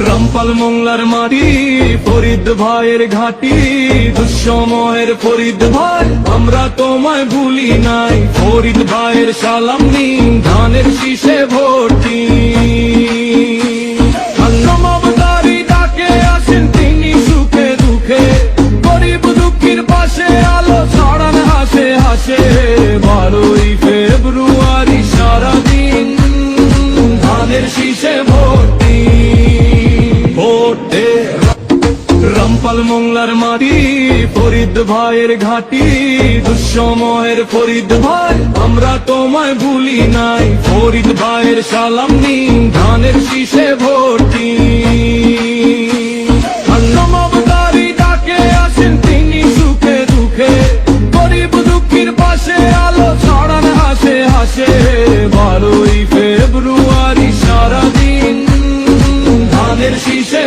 রামপাল মোংলার মাটি ফরিদ ভাইয়ের ঘাটি, দুঃসময়ের ফরিদ ভাই আমরা তোমায় ভুলি নাই। ফরিদ ভাইয়ের সালাম নিন ধানের শীষে ভর্তি। মানবতারি ডাকে আসেন তিনি সুখে দুঃখে, গরিব দুঃখীর পাশে আলো ছড়ান হাসে হাসে। 12ই ফেব্রুয়ারি সারাদিন ধানের শীষে ভর্তি। ভোটে রামপাল মোংলার মাটি ফরিদ ভাইয়ের ঘাটি, দুঃসময়ের ফরিদ ভাই আমরা তোমায় ভুলি নাই। ফরিদ ভাইয়ের সালাম নিন ধানের শীষে ভর্তি। মানবতারি ডাকে আসেন তিনি সুখে দুঃখে, গরিব দুঃখীর পাশে আলো ছড়ান হাসে হাসে। 12ই ফেব্রুয়ারি সারাদিন ধানের শীষে